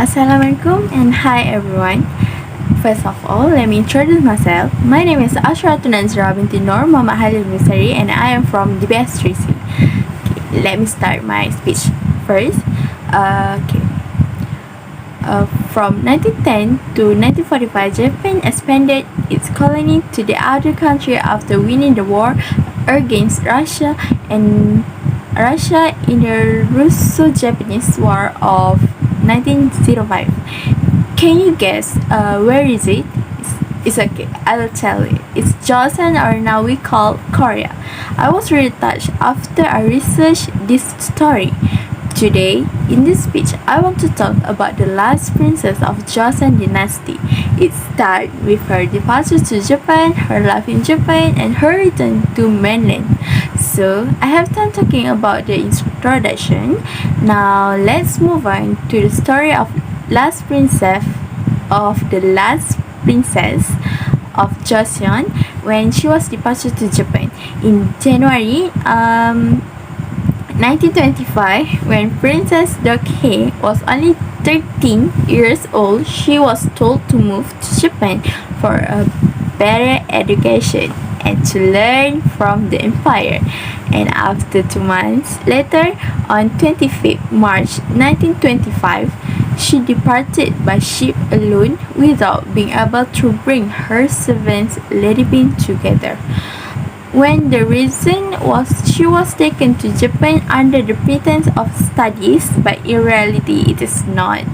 Assalamualaikum and hi everyone. First of all, let me introduce myself. My name is Asyaratul Nadzirah Binti Halil Husairi and I am from the BS3C. Okay, let me start my speech first. Okay. From 1910 to 1945, Japan expanded its colony to the other country after winning the war against Russia in the Russo-Japanese War of 1905. Can you guess where is it? It's okay, I'll tell you. It's Joseon, or now we call Korea. I was really touched after I researched this story. Today, in this speech, I want to talk about the last princess of Joseon dynasty. It started with her departure to Japan, her life in Japan, and her return to mainland. So, I have done talking about the introduction. Now, let's move on to the story of the last princess of Joseon when she was departed to Japan in January 1925. When Princess Deokhye was only 13 years old, she was told to move to Japan for a better education and to learn from the empire. And after 2 months later, on 25th March 1925, she departed by ship alone without being able to bring her servants Lady Bin together. When the reason was she was taken to Japan under the pretense of studies, but in reality it is not.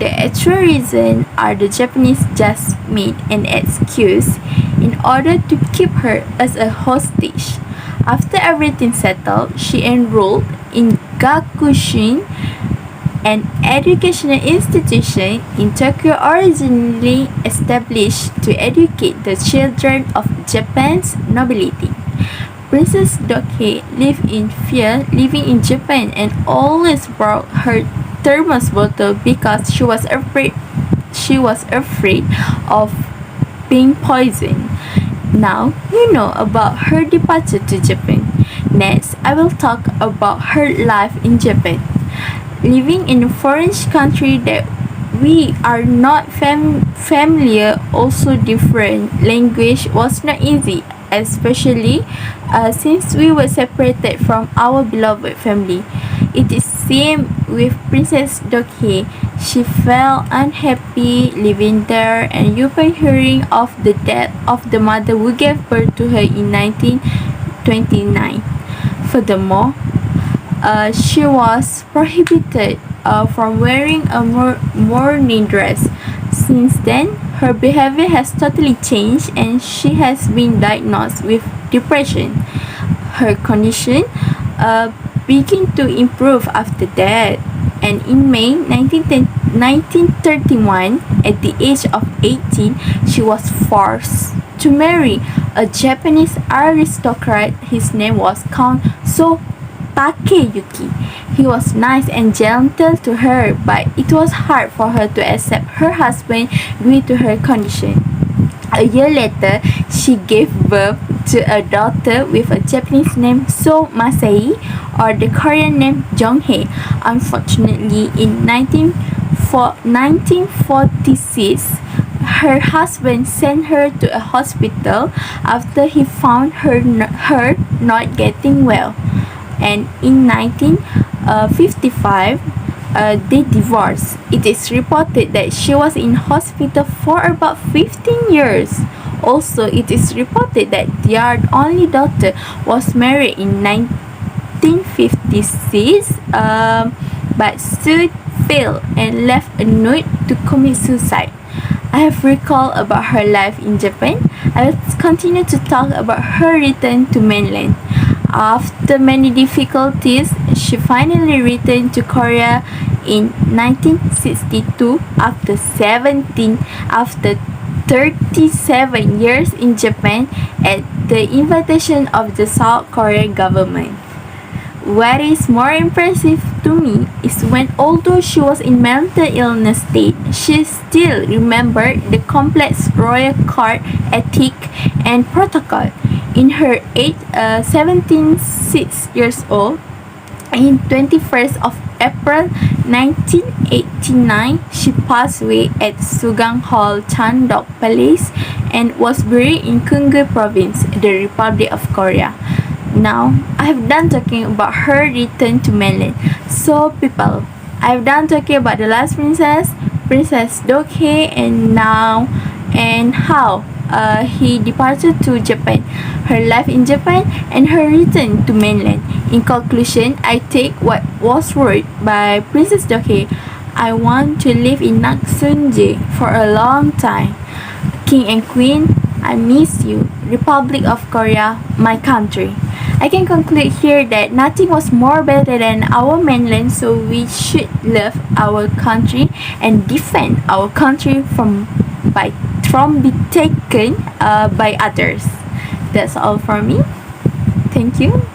The actual reason are the Japanese just made an excuse in order to keep her as a hostage. After everything settled, she enrolled in Gakushin, an educational institution in Tokyo originally established to educate the children of Japan's nobility. Princess Deokhye living in Japan, and always brought her thermos bottle because she was afraid of being poisoned. Now you know about her departure to Japan. Next, I will talk about her life in Japan. Living in a foreign country that we are not familiar, also different language, was not easy, especially since we were separated from our beloved family. It is same with Princess Deokhye. She felt unhappy living there, and upon hearing of the death of the mother who gave birth to her in 1929. Furthermore, she was prohibited from wearing a mourning dress. Since then, her behavior has totally changed and she has been diagnosed with depression. Her condition began to improve after that, and in May 1931, at the age of 18, she was forced to marry a Japanese aristocrat. His name was Count Takeyuki. He was nice and gentle to her, but it was hard for her to accept her husband due to her condition. A year later, she gave birth to a daughter with a Japanese name Masei, or the Korean name Jonghae. Unfortunately, in 1946, her husband sent her to a hospital after he found her not getting well. And in 1955, they divorced. It is reported that she was in hospital for about 15 years. Also, it is reported that their only daughter was married in 1956, but soon failed and left a note to commit suicide. I have recalled about her life in Japan. I will continue to talk about her return to mainland. After many difficulties, she finally returned to Korea in 1962 after 37 years in Japan at the invitation of the South Korean government. What is more impressive to me is when, although she was in mental illness state, she still remembered the complex royal court ethic and protocol. In her 6 years old, In 21st of April 1989, she passed away at Sugang Hall Chandok Palace and was buried in Gyeonggi Province, the Republic of Korea. Now, I have done talking about her return to mainland. So people, I have done talking about the last princess, Princess Deokhye, and how he departed to Japan, her life in Japan, and her return to mainland. In conclusion, I take what was wrote by Princess Deokhye. I want to live in Naksunje for a long time. King and Queen, I miss you. Republic of Korea, my country. I can conclude here that nothing was more better than our mainland, so we should love our country and defend our country from being taken by others. That's all for me. Thank you.